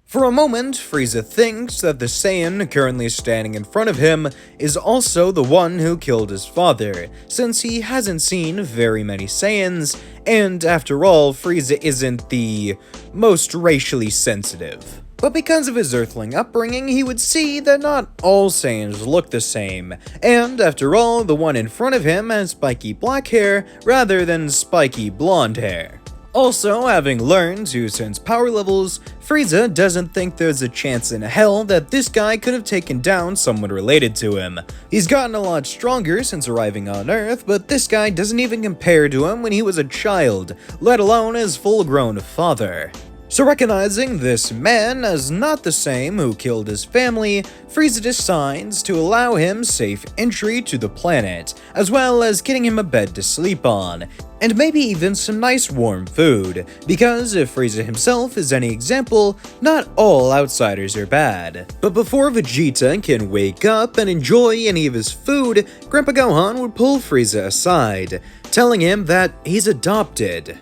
For a moment, Frieza thinks that the Saiyan currently standing in front of him is also the one who killed his father, since he hasn't seen very many Saiyans, and after all, Frieza isn't the most racially sensitive. But because of his Earthling upbringing, he would see that not all Saiyans look the same, and after all, the one in front of him has spiky black hair rather than spiky blonde hair. Also, having learned to sense power levels, Frieza doesn't think there's a chance in hell that this guy could have taken down someone related to him. He's gotten a lot stronger since arriving on Earth, but this guy doesn't even compare to him when he was a child, let alone his full-grown father. So recognizing this man as not the same who killed his family, Frieza decides to allow him safe entry to the planet, as well as getting him a bed to sleep on, and maybe even some nice warm food, because if Frieza himself is any example, not all outsiders are bad. But before Vegeta can wake up and enjoy any of his food, Grandpa Gohan would pull Frieza aside, telling him that he's adopted.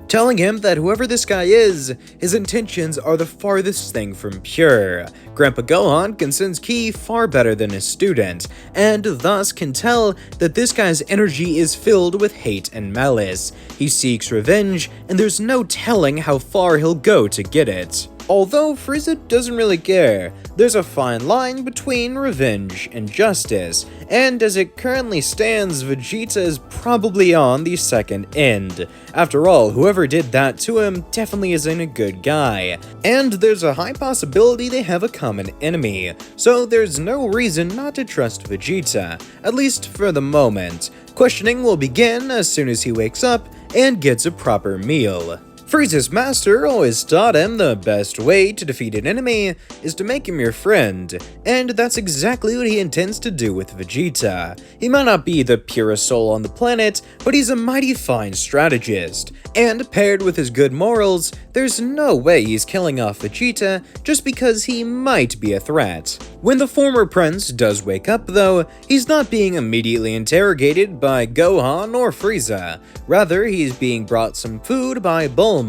Telling him that whoever this guy is, his intentions are the farthest thing from pure. Grandpa Gohan can sense ki far better than his student, and thus can tell that this guy's energy is filled with hate and malice. He seeks revenge, and there's no telling how far he'll go to get it. Although Frieza doesn't really care, there's a fine line between revenge and justice, and as it currently stands, Vegeta is probably on the second end. After all, whoever did that to him definitely isn't a good guy, and there's a high possibility they have a common enemy, so there's no reason not to trust Vegeta, at least for the moment. Questioning will begin as soon as he wakes up and gets a proper meal. Frieza's master always taught him the best way to defeat an enemy is to make him your friend, and that's exactly what he intends to do with Vegeta. He might not be the purest soul on the planet, but he's a mighty fine strategist, and paired with his good morals, there's no way he's killing off Vegeta just because he might be a threat. When the former prince does wake up though, he's not being immediately interrogated by Gohan or Frieza, rather he's being brought some food by Bulma.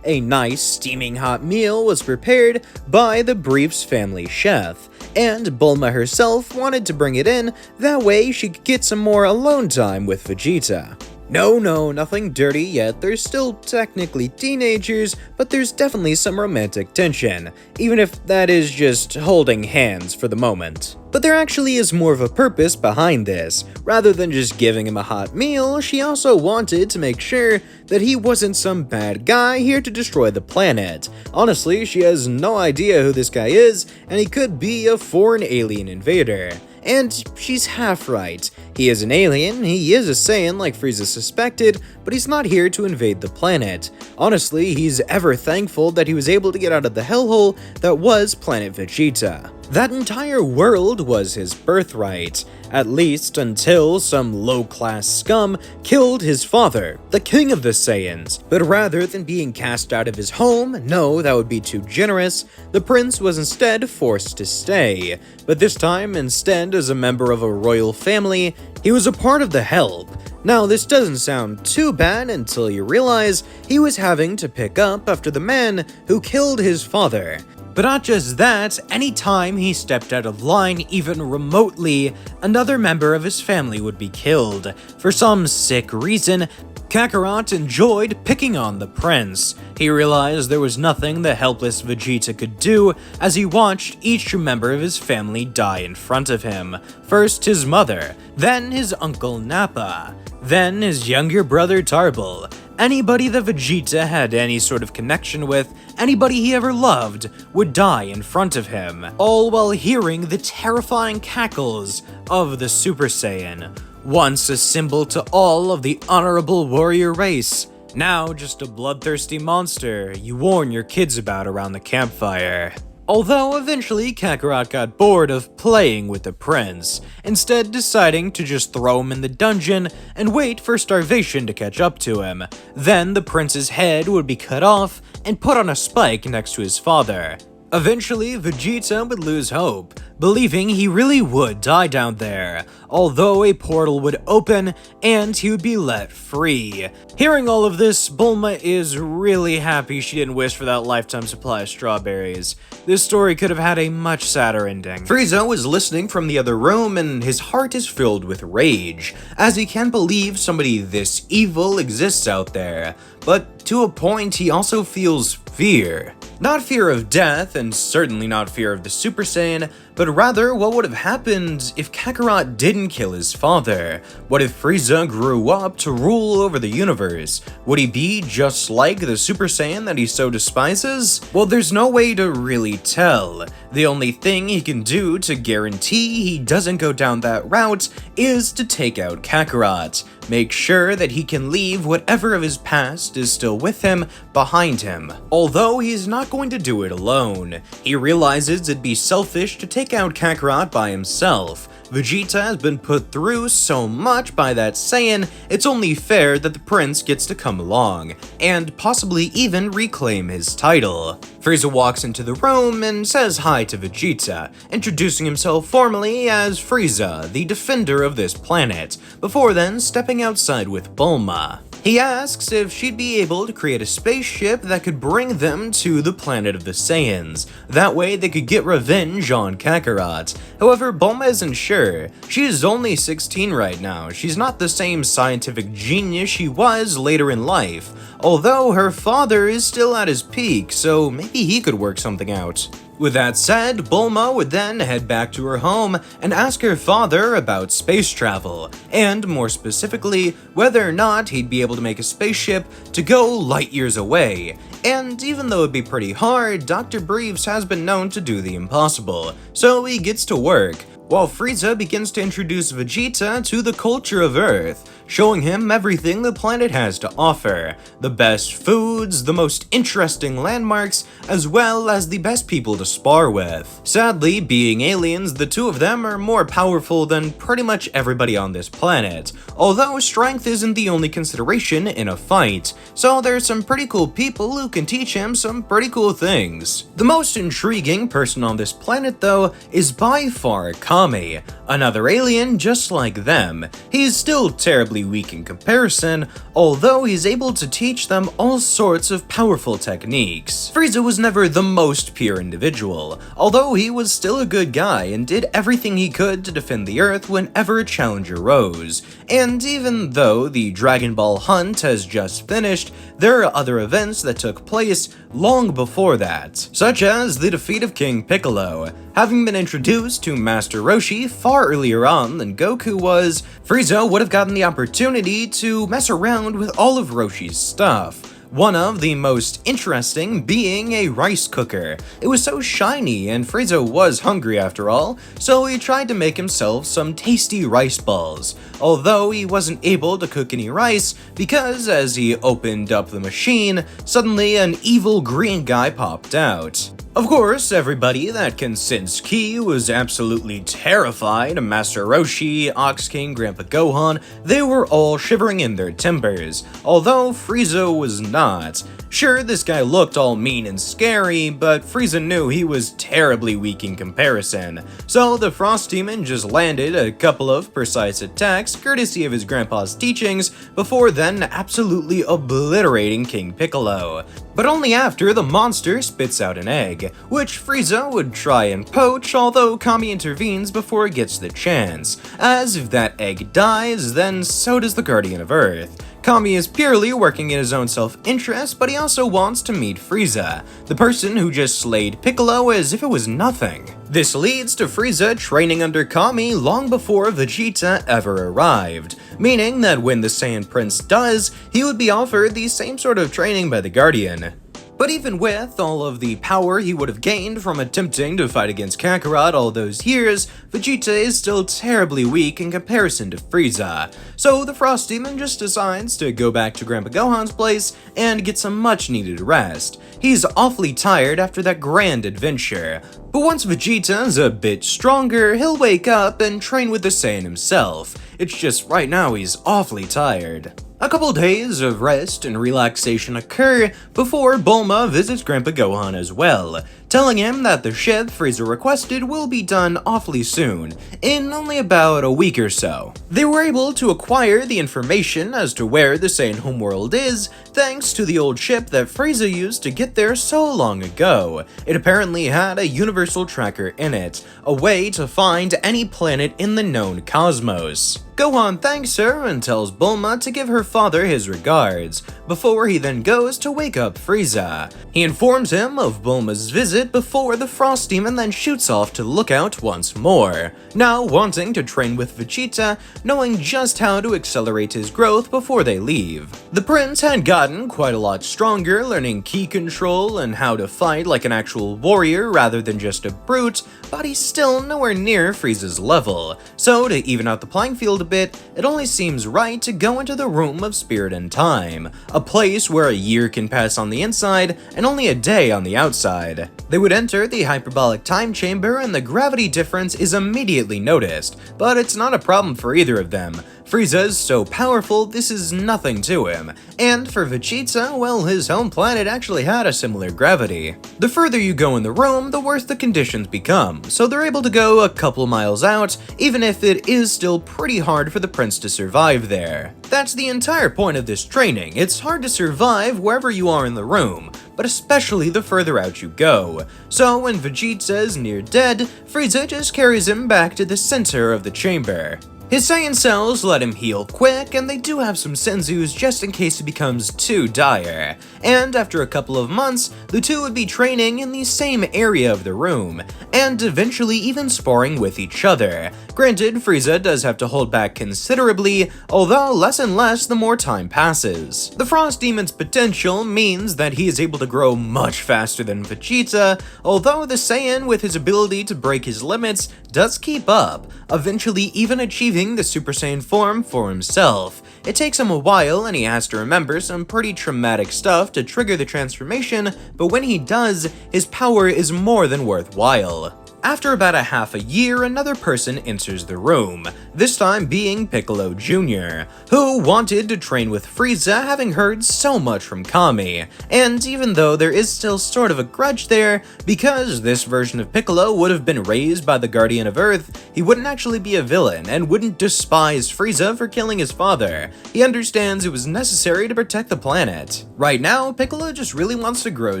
A nice, steaming hot meal was prepared by the Brief's family chef, and Bulma herself wanted to bring it in, that way she could get some more alone time with Vegeta. No, nothing dirty yet, they're still technically teenagers, but there's definitely some romantic tension, even if that is just holding hands for the moment. But there actually is more of a purpose behind this. Rather than just giving him a hot meal, she also wanted to make sure that he wasn't some bad guy here to destroy the planet. Honestly, she has no idea who this guy is, and he could be a foreign alien invader. And she's half right. He is an alien, he is a Saiyan like Frieza suspected, but he's not here to invade the planet. Honestly, he's ever thankful that he was able to get out of the hellhole that was planet Vegeta. That entire world was his birthright, at least until some low-class scum killed his father, the king of the Saiyans. But rather than being cast out of his home, no, that would be too generous, the prince was instead forced to stay. But this time, instead, as a member of a royal family, he was a part of the help. Now, this doesn't sound too bad until you realize he was having to pick up after the man who killed his father. But not just that, anytime he stepped out of line even remotely, another member of his family would be killed. For some sick reason, Kakarot enjoyed picking on the prince. He realized there was nothing the helpless Vegeta could do as he watched each member of his family die in front of him. First his mother, then his uncle Nappa, then his younger brother Tarbal. Anybody that Vegeta had any sort of connection with, anybody he ever loved, would die in front of him, all while hearing the terrifying cackles of the Super Saiyan, once a symbol to all of the honorable warrior race, now just a bloodthirsty monster you warn your kids about around the campfire. Although eventually Kakarot got bored of playing with the prince, instead deciding to just throw him in the dungeon and wait for starvation to catch up to him. Then the prince's head would be cut off and put on a spike next to his father. Eventually, Vegeta would lose hope, believing he really would die down there, although a portal would open and he would be let free. Hearing all of this, Bulma is really happy she didn't wish for that lifetime supply of strawberries. This story could have had a much sadder ending. Frieza is listening from the other room and his heart is filled with rage, as he can't believe somebody this evil exists out there. But to a point, he also feels fear. Not fear of death, and certainly not fear of the Super Saiyan, but rather what would have happened if Kakarot didn't kill his father? What if Frieza grew up to rule over the universe? Would he be just like the Super Saiyan that he so despises? Well, there's no way to really tell. The only thing he can do to guarantee he doesn't go down that route is to take out Kakarot. Make sure that he can leave whatever of his past is still with him behind him. Although he's not going to do it alone. He realizes it'd be selfish to take out Kakarot by himself. Vegeta has been put through so much by that Saiyan, it's only fair that the prince gets to come along, and possibly even reclaim his title. Frieza walks into the room and says hi to Vegeta, introducing himself formally as Frieza, the defender of this planet, before then stepping outside with Bulma. He asks if she'd be able to create a spaceship that could bring them to the planet of the Saiyans. That way they could get revenge on Kakarot. However, Bulma isn't sure. She is only 16 right now. She's not the same scientific genius she was later in life. Although her father is still at his peak, so maybe he could work something out. With that said, Bulma would then head back to her home and ask her father about space travel, and more specifically, whether or not he'd be able to make a spaceship to go light years away. And even though it'd be pretty hard, Dr. Briefs has been known to do the impossible, so he gets to work, while Frieza begins to introduce Vegeta to the culture of Earth, showing him everything the planet has to offer, the best foods, the most interesting landmarks, as well as the best people to spar with. Sadly, being aliens, the two of them are more powerful than pretty much everybody on this planet, although strength isn't the only consideration in a fight, so there's some pretty cool people who can teach him some pretty cool things. The most intriguing person on this planet, though, is by far Kami, another alien just like them. He's still terribly weak in comparison, although he's able to teach them all sorts of powerful techniques. Frieza was never the most pure individual, although he was still a good guy and did everything he could to defend the Earth whenever a challenge arose. And even though the Dragon Ball hunt has just finished, there are other events that took place long before that, such as the defeat of King Piccolo. Having been introduced to Master Roshi far earlier on than Goku was, Frieza would have gotten the opportunity to mess around with all of Roshi's stuff. One of the most interesting being a rice cooker. It was so shiny, and Frieza was hungry after all, so he tried to make himself some tasty rice balls, although he wasn't able to cook any rice because as he opened up the machine, suddenly an evil green guy popped out. Of course, everybody that can sense ki was absolutely terrified of Master Roshi, Ox King, Grandpa Gohan. They were all shivering in their timbers, although Frieza was not. Sure, this guy looked all mean and scary, but Frieza knew he was terribly weak in comparison. So the Frost Demon just landed a couple of precise attacks, courtesy of his grandpa's teachings, before then absolutely obliterating King Piccolo. But only after the monster spits out an egg, which Frieza would try and poach, although Kami intervenes before it gets the chance, as if that egg dies, then so does the Guardian of Earth. Kami is purely working in his own self-interest, but he also wants to meet Frieza, the person who just slayed Piccolo as if it was nothing. This leads to Frieza training under Kami long before Vegeta ever arrived, meaning that when the Saiyan Prince does, he would be offered the same sort of training by the Guardian. But even with all of the power he would have gained from attempting to fight against Kakarot all those years, Vegeta is still terribly weak in comparison to Frieza. So the Frost Demon just decides to go back to Grandpa Gohan's place and get some much needed rest. He's awfully tired after that grand adventure. But once Vegeta's a bit stronger, he'll wake up and train with the Saiyan himself. It's just right now he's awfully tired. A couple days of rest and relaxation occur before Bulma visits Grandpa Gohan as well. telling him that the ship Frieza requested will be done awfully soon, in only about a week or so. They were able to acquire the information as to where the Saiyan homeworld is, thanks to the old ship that Frieza used to get there so long ago. It apparently had a universal tracker in it, a way to find any planet in the known cosmos. Gohan thanks her and tells Bulma to give her father his regards, before he then goes to wake up Frieza. He informs him of Bulma's visit before the Frost Demon then shoots off to look out once more, now wanting to train with Vegeta, knowing just how to accelerate his growth before they leave. The prince had gotten quite a lot stronger, learning ki control and how to fight like an actual warrior rather than just a brute, but he's still nowhere near Frieza's level, so to even out the playing field a bit, it only seems right to go into the Room of Spirit and Time, a place where a year can pass on the inside and only a day on the outside. They would enter the hyperbolic time chamber and the gravity difference is immediately noticed, but it's not a problem for either of them. Frieza is so powerful, this is nothing to him, and for Vegeta, well, his home planet actually had a similar gravity. The further you go in the room, the worse the conditions become, so they're able to go a couple miles out, even if it is still pretty hard for the prince to survive there. That's the entire point of this training. It's hard to survive wherever you are in the room, but especially the further out you go. So when Vegeta is near dead, Frieza just carries him back to the center of the chamber. His Saiyan cells let him heal quick, and they do have some senzus just in case it becomes too dire. And after a couple of months, the two would be training in the same area of the room, and eventually even sparring with each other. Granted, Frieza does have to hold back considerably, although less and less the more time passes. The Frost Demon's potential means that he is able to grow much faster than Vegeta, although the Saiyan with his ability to break his limits does keep up, eventually even achieving the Super Saiyan form for himself. It takes him a while and he has to remember some pretty traumatic stuff to trigger the transformation, but when he does, his power is more than worthwhile. After about a half a year, another person enters the room, this time being Piccolo Jr., who wanted to train with Frieza, having heard so much from Kami. And even though there is still sort of a grudge there, because this version of Piccolo would have been raised by the Guardian of Earth, he wouldn't actually be a villain and wouldn't despise Frieza for killing his father. He understands it was necessary to protect the planet. Right now, Piccolo just really wants to grow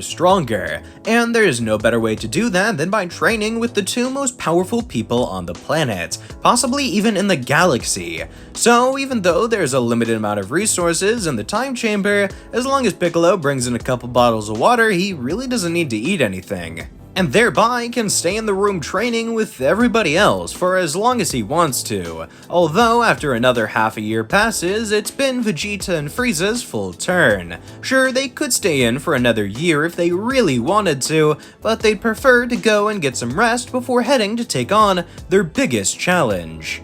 stronger, and there is no better way to do that than by training with the two most powerful people on the planet, possibly even in the galaxy. So even though there's a limited amount of resources in the time chamber, as long as Piccolo brings in a couple bottles of water, he really doesn't need to eat anything, and thereby can stay in the room training with everybody else for as long as he wants to. Although after another half a year passes, it's been Vegeta and Frieza's full turn. Sure, they could stay in for another year if they really wanted to, but they'd prefer to go and get some rest before heading to take on their biggest challenge.